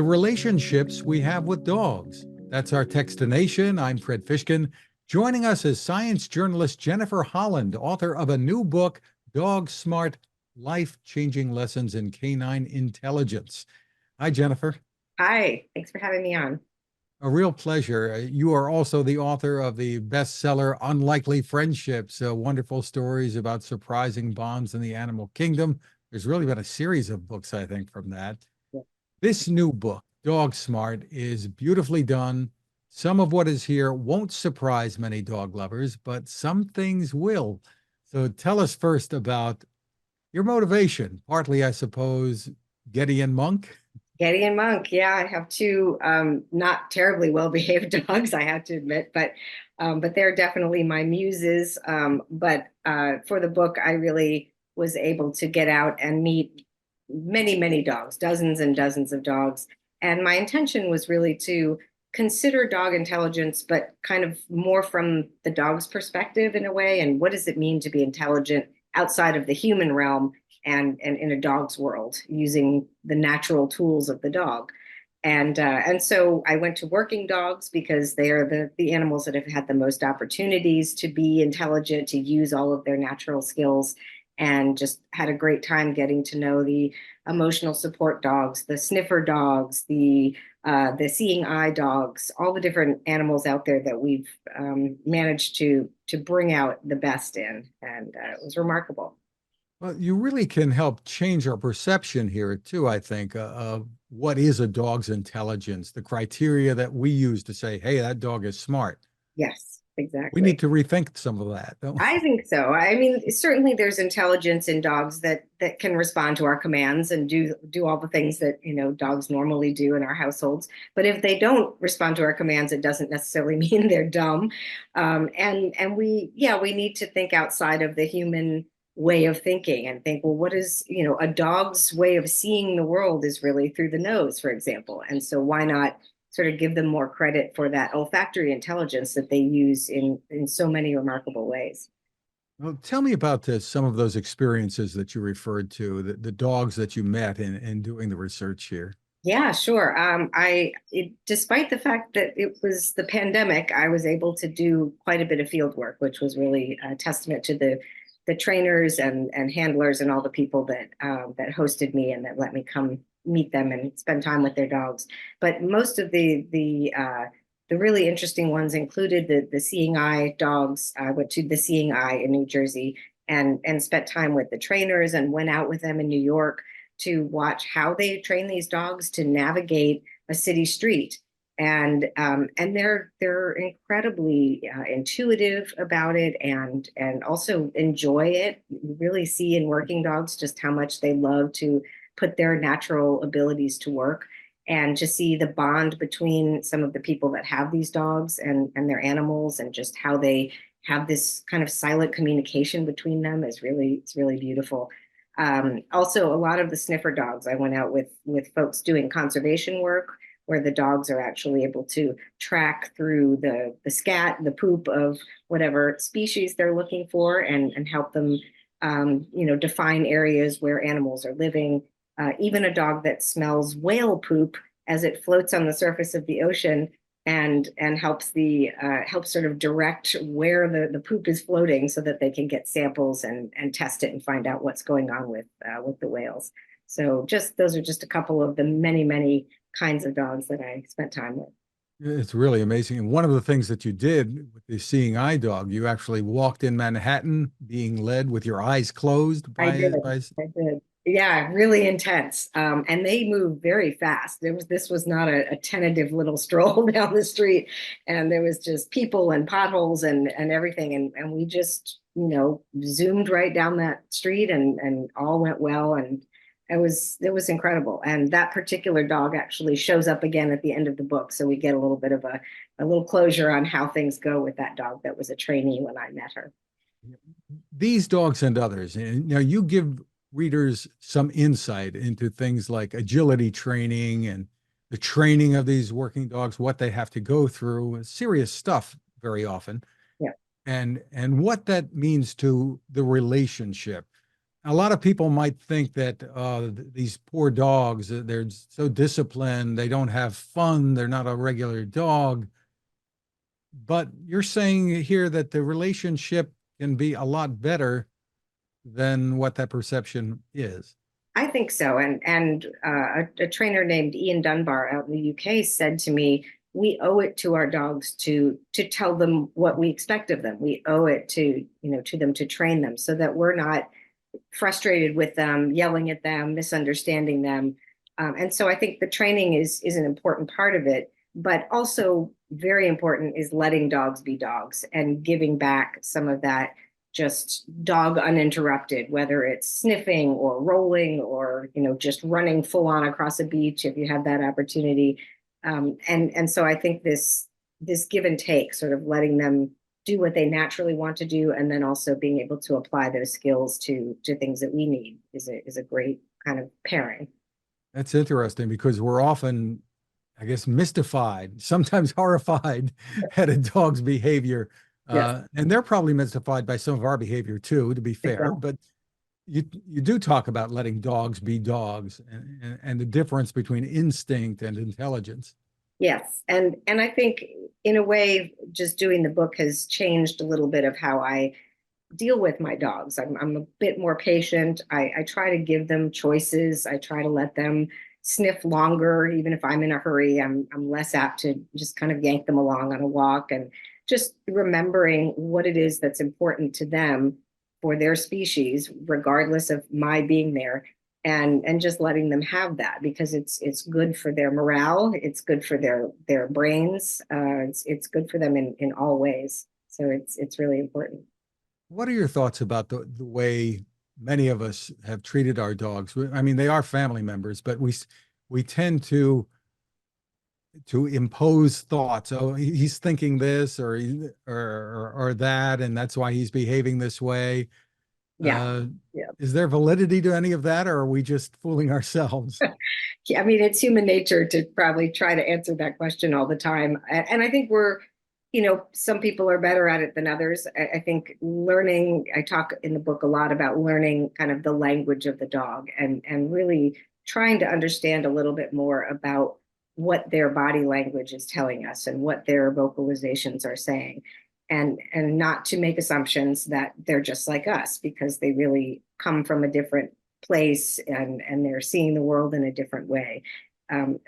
the relationships we have with dogs. That's our Techstination. I'm Fred Fishkin. Joining us is science journalist Jennifer Holland, author of a new book, Dog Smart: Life-Changing Lessons in Canine Intelligence. Hi, Jennifer. Hi, thanks for having me on. A real pleasure. You are also the author of the bestseller Unlikely Friendships, wonderful stories about surprising bonds in the animal kingdom. There's really been a series of books, I think, from that. Yeah. This new book, Dog Smart, is beautifully done. Some of what is here won't surprise many dog lovers, but some things will. So tell us first about your motivation. Partly, I suppose, Getty and Monk. Getty and Monk, yeah, I have two not terribly well-behaved dogs, I have to admit, but they're definitely my muses. But for the book, I really was able to get out and meet many, many dogs, dozens and dozens of dogs. And my intention was really to consider dog intelligence, but kind of more from the dog's perspective in a way. And what does it mean to be intelligent outside of the human realm and in a dog's world using the natural tools of the dog? And so I went to working dogs because they are the animals that have had the most opportunities to be intelligent, to use all of their natural skills, and just had a great time getting to know the emotional support dogs, the sniffer dogs, the seeing eye dogs, all the different animals out there that we've managed to bring out the best in, and it was remarkable. Well, you really can help change our perception here, too, I think, of what is a dog's intelligence, the criteria that we use to say, hey, that dog is smart. Yes, We need exactly. to rethink some of that, don't we? I think so. I mean, certainly there's intelligence in dogs that can respond to our commands and do all the things that, dogs normally do in our households. But if they don't respond to our commands, it doesn't necessarily mean they're dumb. And we need to think outside of the human way of thinking and think, well, what is, a dog's way of seeing the world is really through the nose, for example. And so why not sort of give them more credit for that olfactory intelligence that they use in so many remarkable ways. Well, tell me about some of those experiences that you referred to, the dogs that you met in doing the research here. Yeah, sure. Despite the fact that it was the pandemic, I was able to do quite a bit of field work, which was really a testament to the trainers and handlers and all the people that hosted me and that let me come meet them and spend time with their dogs. But most of the really interesting ones included the seeing eye dogs. I went to the seeing eye in New Jersey and spent time with the trainers and went out with them in New York to watch how they train these dogs to navigate a city street. And they're incredibly intuitive about it and also enjoy it. You really see in working dogs just how much they love to put their natural abilities to work, and to see the bond between some of the people that have these dogs and their animals, and just how they have this kind of silent communication between them it's really beautiful. Also, a lot of the sniffer dogs, I went out with folks doing conservation work where the dogs are actually able to track through the scat, the poop of whatever species they're looking for, and help them, define areas where animals are living. Even a dog that smells whale poop as it floats on the surface of the ocean and helps sort of direct where the poop is floating so that they can get samples and test it and find out what's going on with the whales. So just those are just a couple of the many, many kinds of dogs that I spent time with. It's really amazing. And one of the things that you did with the seeing eye dog, you actually walked in Manhattan being led with your eyes closed I did. by I did. Yeah, really intense. And they move very fast. This was not a tentative little stroll down the street. And there was just people and potholes and everything. And we just, zoomed right down that street and all went well. And it was incredible. And that particular dog actually shows up again at the end of the book. So we get a little bit of a little closure on how things go with that dog that was a trainee when I met her. these dogs and others. And now you give readers some insight into things like agility training and the training of these working dogs, what they have to go through, serious stuff very often, Yeah. and what that means to the relationship. a lot of people might think that these poor dogs, they're so disciplined, they don't have fun, they're not a regular dog. But you're saying here that the relationship can be a lot better than what that perception is. I think so. A trainer named Ian Dunbar out in the UK said to me, "We owe it to our dogs to tell them what we expect of them. We owe it to them to train them so that we're not frustrated with them, yelling at them, misunderstanding them." And so I think the training is an important part of it, but also very important is letting dogs be dogs and giving back some of that just dog uninterrupted, whether it's sniffing or rolling or just running full on across a beach if you have that opportunity. And so I think this give and take, sort of letting them do what they naturally want to do, and then also being able to apply those skills to things that we need is a great kind of pairing. That's interesting because we're often, I guess, mystified, sometimes horrified at a dog's behavior. Yes, And they're probably mystified by some of our behavior too, to be fair. exactly. But you do talk about letting dogs be dogs and the difference between instinct and intelligence. Yes, and I think in a way, just doing the book has changed a little bit of how I deal with my dogs. I'm a bit more patient. I try to give them choices. I try to let them sniff longer, even if I'm in a hurry. I'm less apt to just kind of yank them along on a walk, and just remembering what it is that's important to them for their species, regardless of my being there. And just letting them have that because it's good for their morale, it's good for their brains, it's good for them in all ways. So it's really important. What are your thoughts about the way many of us have treated our dogs? I mean, they are family members, but we tend to impose thoughts. Oh, he's thinking this or that, and that's why he's behaving this way. Yeah. Uh, Yeah. is there validity to any of that, or are we just fooling ourselves? Yeah, I mean, it's human nature to probably try to answer that question all the time. And I think some people are better at it than others. I think learning, I talk in the book a lot about learning kind of the language of the dog and really trying to understand a little bit more about what their body language is telling us and what their vocalizations are saying. And not to make assumptions that they're just like us because they really come from a different place and they're seeing the world in a different way.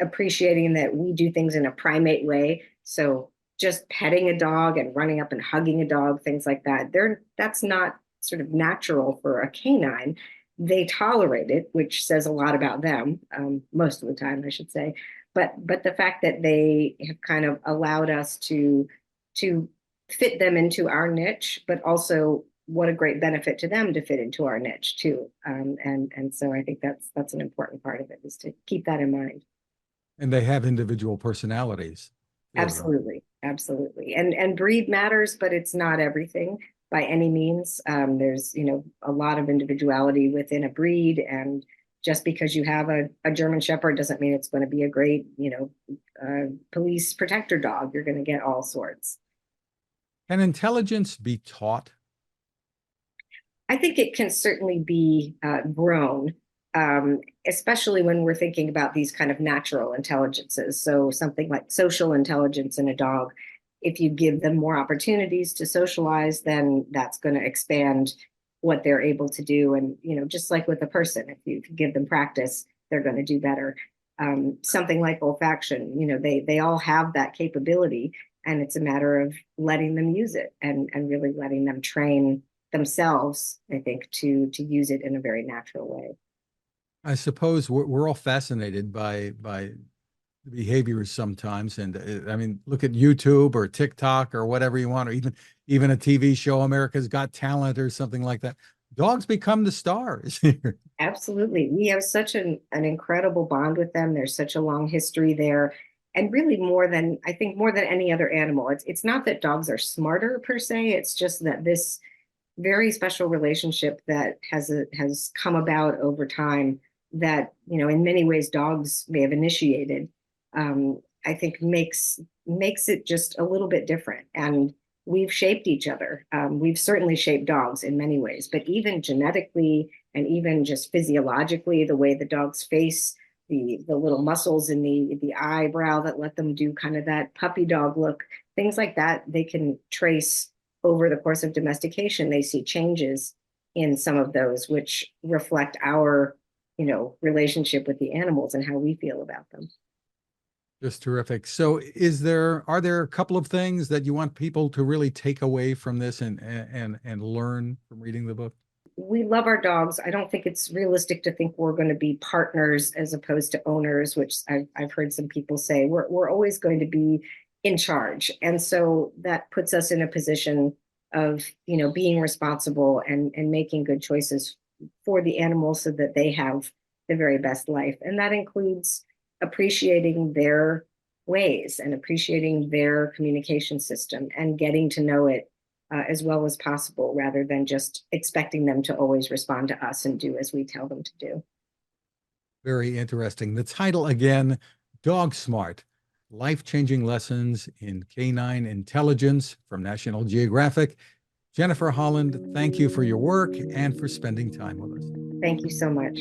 Appreciating that we do things in a primate way. So just petting a dog and running up and hugging a dog, things like that, that's not sort of natural for a canine. They tolerate it, which says a lot about them, most of the time, I should say. But the fact that they have kind of allowed us to fit them into our niche, but also what a great benefit to them to fit into our niche too. And so I think that's an important part of it is to keep that in mind. And they have individual personalities too. Absolutely, absolutely. And breed matters, but it's not everything by any means. There's a lot of individuality within a breed, and just because you have a German Shepherd doesn't mean it's going to be a great police protector dog. You're going to get all sorts. Can intelligence be taught? I think it can certainly be grown, especially when we're thinking about these kind of natural intelligences. So something like social intelligence in a dog, if you give them more opportunities to socialize, then that's going to expand what they're able to do. And just like with a person, if you give them practice, they're going to do better. Something like olfaction, they all have that capability, and it's a matter of letting them use it and really letting them train themselves, I think, to use it in a very natural way. I suppose we're all fascinated by the behaviors sometimes, and I mean, look at YouTube or TikTok or whatever you want, or even a TV show, America's Got Talent or something like that. Dogs become the stars. Absolutely. We have such an incredible bond with them. There's such a long history there. And really I think more than any other animal, it's not that dogs are smarter per se. It's just that this very special relationship that has come about over time that in many ways dogs may have initiated. I think makes it just a little bit different, and we've shaped each other. We've certainly shaped dogs in many ways, but even genetically and even just physiologically, the way the dog's face, the little muscles in the eyebrow that let them do kind of that puppy dog look, things like that, they can trace over the course of domestication. They see changes in some of those, which reflect our, relationship with the animals and how we feel about them. Just terrific. So are there a couple of things that you want people to really take away from this and learn from reading the book? We love our dogs. I don't think it's realistic to think we're going to be partners as opposed to owners, which I've heard some people say. We're always going to be in charge. And so that puts us in a position of, being responsible and making good choices for the animals so that they have the very best life. And that includes appreciating their ways and appreciating their communication system and getting to know it as well as possible, rather than just expecting them to always respond to us and do as we tell them to do. Very interesting. The title again, Dog Smart, Life-Changing Lessons in Canine Intelligence from National Geographic. Jennifer Holland, thank you for your work and for spending time with us. Thank you so much.